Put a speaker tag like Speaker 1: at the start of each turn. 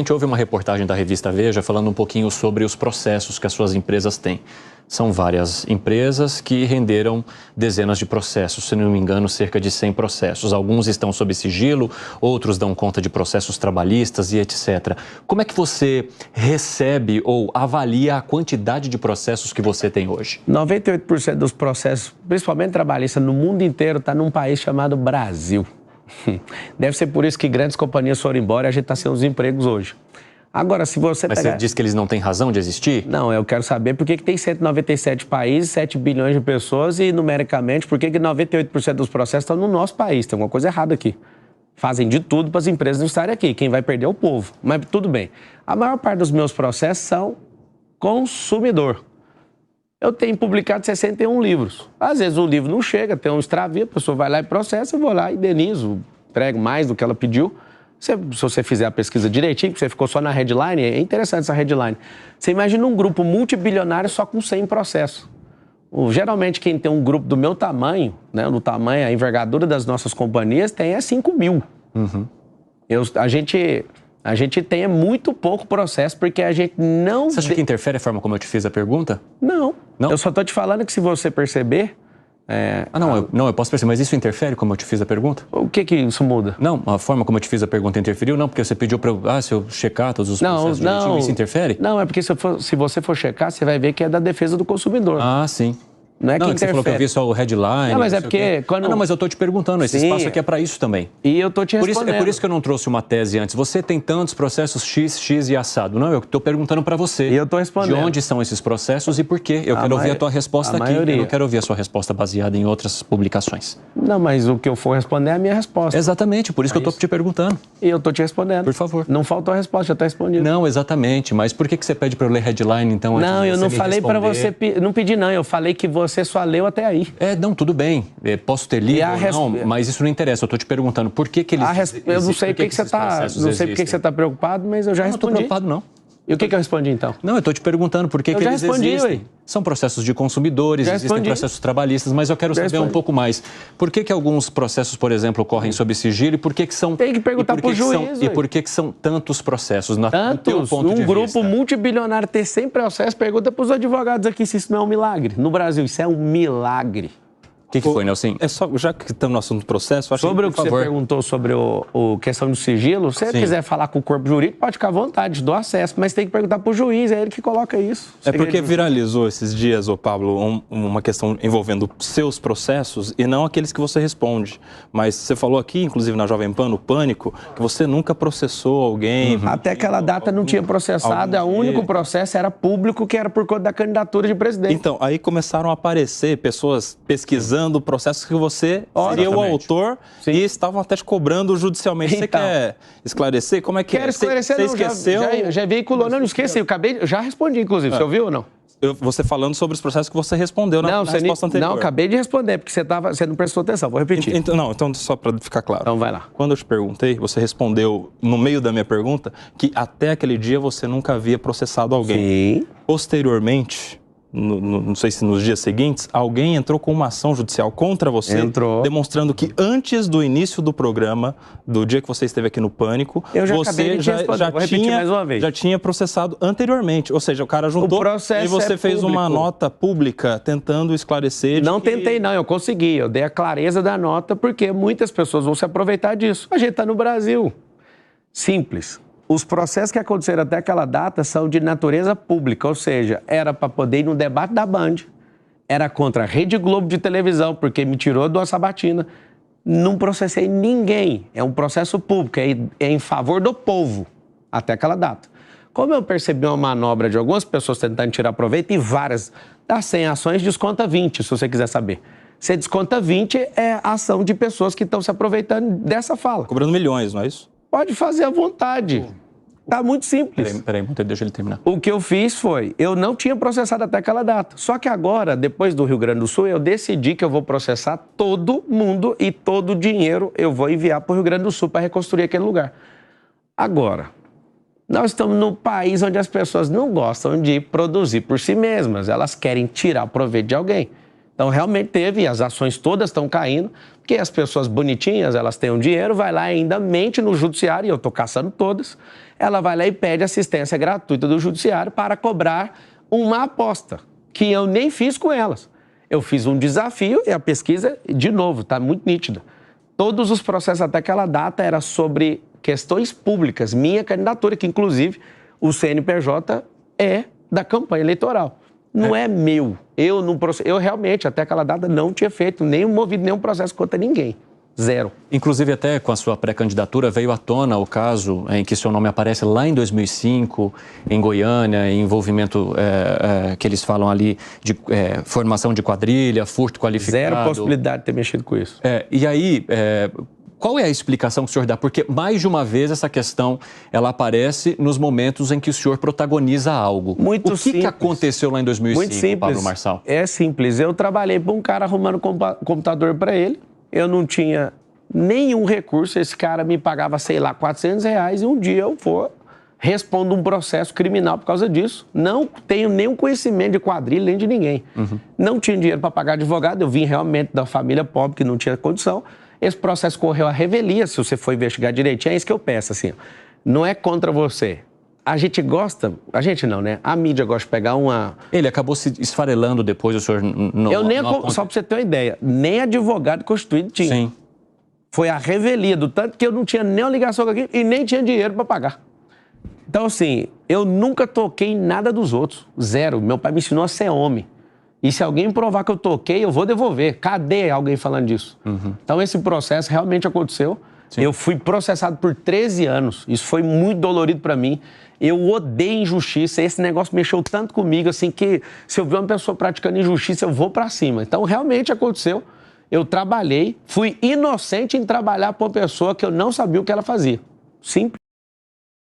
Speaker 1: A gente ouve uma reportagem da revista Veja falando um pouquinho sobre os processos que as suas empresas têm. São várias empresas que renderam dezenas de processos, se não me engano, cerca de 100 processos. Alguns estão sob sigilo, outros dão conta de processos trabalhistas e etc. Como é que você recebe ou avalia a quantidade de processos que você tem hoje?
Speaker 2: 98% dos processos, principalmente trabalhistas, no mundo inteiro, está num país chamado Brasil. Deve ser por isso que grandes companhias foram embora e a gente está sem os empregos hoje. Agora, se você
Speaker 1: Mas
Speaker 2: pegar...
Speaker 1: você diz que eles não têm razão de existir?
Speaker 2: Não, eu quero saber por que tem 197 países, 7 bilhões de pessoas e, numericamente, por que 98% dos processos estão no nosso país. Tem alguma coisa errada aqui. Fazem de tudo para as empresas não estarem aqui. Quem vai perder é o povo. Mas tudo bem. A maior parte dos meus processos são consumidor. Eu tenho publicado 61 livros. Às vezes o livro não chega, tem um extravio, a pessoa vai lá e processa, eu vou lá e indenizo, entrego mais do que ela pediu. Se você fizer a pesquisa direitinho, você ficou só na headline, é interessante essa headline. Você imagina um grupo multibilionário só com 100 processos. Geralmente quem tem um grupo do meu tamanho, né, no tamanho, a envergadura das nossas companhias, tem 5 mil.
Speaker 1: Uhum.
Speaker 2: A gente tem muito pouco processo porque a gente não...
Speaker 1: Você acha que interfere a forma como eu te fiz a pergunta?
Speaker 2: Não.
Speaker 1: Não?
Speaker 2: Eu só estou te falando que se você perceber...
Speaker 1: eu posso perceber, mas isso interfere como eu te fiz a pergunta?
Speaker 2: O que isso muda?
Speaker 1: Não, a forma como eu te fiz a pergunta interferiu? Não, porque você pediu para se eu checar todos os processos direitinho, isso interfere?
Speaker 2: Não, é porque se você for checar, você vai ver que é da defesa do consumidor.
Speaker 1: Ah, sim.
Speaker 2: Não é que interfere.
Speaker 1: Você falou que eu vi só o headline.
Speaker 2: Não, mas é porque...
Speaker 1: Não, mas eu estou te perguntando, esse espaço aqui é para isso também.
Speaker 2: E eu estou te respondendo.
Speaker 1: É por isso que eu não trouxe uma tese antes. Você tem tantos processos X e assado. Não, eu estou perguntando para você.
Speaker 2: E eu estou respondendo.
Speaker 1: De onde são esses processos e por quê? Eu quero ouvir a tua resposta aqui.
Speaker 2: Maioria.
Speaker 1: Eu não quero ouvir a sua resposta baseada em outras publicações.
Speaker 2: Não, mas o que eu for responder é a minha resposta.
Speaker 1: Exatamente, por isso que eu estou te perguntando.
Speaker 2: E eu estou te respondendo.
Speaker 1: Por favor.
Speaker 2: Não faltou a resposta, já está respondido.
Speaker 1: Não, exatamente. Mas por que você pede para eu ler headline, então?
Speaker 2: Não, eu não falei para você... Não pedi, não. Eu falei que você só leu até aí.
Speaker 1: Não, tudo bem. Posso ter lido ou não, mas isso não interessa. Eu estou te perguntando por que eles...
Speaker 2: Eu não sei por que você está... Não sei por que você está preocupado, mas eu já respondi.
Speaker 1: Não estou preocupado, não.
Speaker 2: E o que eu respondi, então?
Speaker 1: Não, eu estou te perguntando por que eles existem. Ué. São processos de consumidores, existem processos trabalhistas, mas eu quero saber um pouco mais. Por que alguns processos, por exemplo, correm sob sigilo e por que são...
Speaker 2: Tem que perguntar para o juiz.
Speaker 1: E por que são tantos processos?
Speaker 2: Tantos? Um grupo multibilionário ter 100 processos, pergunta para os advogados aqui se isso não é um milagre. No Brasil, isso é um milagre.
Speaker 1: O que foi, Nelson?
Speaker 3: Já que estamos no assunto do processo...
Speaker 2: Sobre o que você perguntou sobre a questão do sigilo, se você quiser falar com o corpo jurídico, pode ficar à vontade, dou acesso, mas tem que perguntar para o juiz, é ele que coloca isso.
Speaker 3: É porque viralizou esses dias, Pablo, uma questão envolvendo seus processos e não aqueles que você responde. Mas você falou aqui, inclusive na Jovem Pan, no Pânico, que você nunca processou alguém.
Speaker 2: Até aquela data não tinha processado, o único processo era público, que era por conta da candidatura de presidente.
Speaker 3: Então, aí começaram a aparecer pessoas pesquisando processos que você seria o autor e estavam até te cobrando judicialmente. Você quer esclarecer? Como é que
Speaker 2: Quero esclarecer,
Speaker 3: você esqueceu?
Speaker 2: Já veiculou, não esqueci, eu já respondi, inclusive, você ouviu ou não?
Speaker 3: Você falando sobre os processos que você respondeu na resposta anterior.
Speaker 2: Não, acabei de responder, porque você não prestou atenção, vou repetir.
Speaker 3: Então só para ficar claro.
Speaker 2: Então vai lá.
Speaker 3: Quando eu te perguntei, você respondeu no meio da minha pergunta que até aquele dia você nunca havia processado alguém.
Speaker 2: Sim.
Speaker 3: Posteriormente... não sei se nos dias seguintes, alguém entrou com uma ação judicial contra você, demonstrando que antes do início do programa, do dia que você esteve aqui no Pânico, você já tinha processado anteriormente. Ou seja, o cara juntou e você fez uma nota pública tentando esclarecer.
Speaker 2: Não tentei, não, eu consegui. Eu dei a clareza da nota porque muitas pessoas vão se aproveitar disso. A gente está no Brasil. Simples. Os processos que aconteceram até aquela data são de natureza pública, ou seja, era para poder ir no debate da Band, era contra a Rede Globo de televisão, porque me tirou de uma sabatina. Não processei ninguém, é um processo público, é em favor do povo, até aquela data. Como eu percebi uma manobra de algumas pessoas tentando tirar proveito, e várias, das 100 ações, desconta 20, se você quiser saber. Você desconta 20, é a ação de pessoas que estão se aproveitando dessa fala.
Speaker 3: Cobrando milhões, não é isso?
Speaker 2: Pode fazer à vontade. Tá muito simples.
Speaker 1: Peraí, deixa ele terminar.
Speaker 2: O que eu fiz foi, eu não tinha processado até aquela data. Só que agora, depois do Rio Grande do Sul, eu decidi que eu vou processar todo mundo e todo o dinheiro eu vou enviar para o Rio Grande do Sul para reconstruir aquele lugar. Agora, nós estamos num país onde as pessoas não gostam de produzir por si mesmas. Elas querem tirar proveito de alguém. Então, realmente teve, as ações todas estão caindo, porque as pessoas bonitinhas, elas têm um dinheiro, vai lá e ainda mente no judiciário, e eu estou caçando todas, ela vai lá e pede assistência gratuita do judiciário para cobrar uma aposta, que eu nem fiz com elas. Eu fiz um desafio e a pesquisa, de novo, está muito nítida. Todos os processos até aquela data era sobre questões públicas, minha candidatura, que inclusive o CNPJ é da campanha eleitoral. Não é meu. Eu realmente, até aquela data, não tinha feito, nem movido nenhum processo contra ninguém. Zero.
Speaker 1: Inclusive, até com a sua pré-candidatura, veio à tona o caso em que seu nome aparece lá em 2005, em Goiânia, em envolvimento que eles falam ali de formação de quadrilha, furto qualificado.
Speaker 2: Zero possibilidade de ter mexido com isso.
Speaker 1: E aí... qual é a explicação que o senhor dá? Porque, mais de uma vez, essa questão ela aparece nos momentos em que o senhor protagoniza algo.
Speaker 2: Muito simples.
Speaker 1: O que aconteceu lá em 2005,
Speaker 2: muito simples.
Speaker 1: Pablo Marçal?
Speaker 2: É simples. Eu trabalhei para um cara arrumando computador para ele. Eu não tinha nenhum recurso. Esse cara me pagava, sei lá, R$400 e um dia eu respondo um processo criminal por causa disso. Não tenho nenhum conhecimento de quadrilha, nem de ninguém. Não tinha dinheiro para pagar advogado. Eu vim realmente da família pobre, que não tinha condição. Esse processo correu à revelia, se você for investigar direitinho, é isso que eu peço, assim, não é contra você. A gente gosta, a gente não, né? A mídia gosta de pegar uma...
Speaker 1: Ele acabou se esfarelando depois, o senhor não...
Speaker 2: Só para você ter uma ideia, nem advogado constituído tinha.
Speaker 1: Sim.
Speaker 2: Foi a revelia, do tanto que eu não tinha nem uma ligação com aquilo e nem tinha dinheiro para pagar. Então, assim, eu nunca toquei em nada dos outros, zero. Meu pai me ensinou a ser homem. E se alguém provar que eu toquei, eu vou devolver. Cadê alguém falando disso? Então, esse processo realmente aconteceu. Sim. Eu fui processado por 13 anos. Isso foi muito dolorido para mim. Eu odeio injustiça. Esse negócio mexeu tanto comigo, assim, que se eu ver uma pessoa praticando injustiça, eu vou para cima. Então, realmente aconteceu. Eu trabalhei, fui inocente em trabalhar para uma pessoa que eu não sabia o que ela fazia. Simples.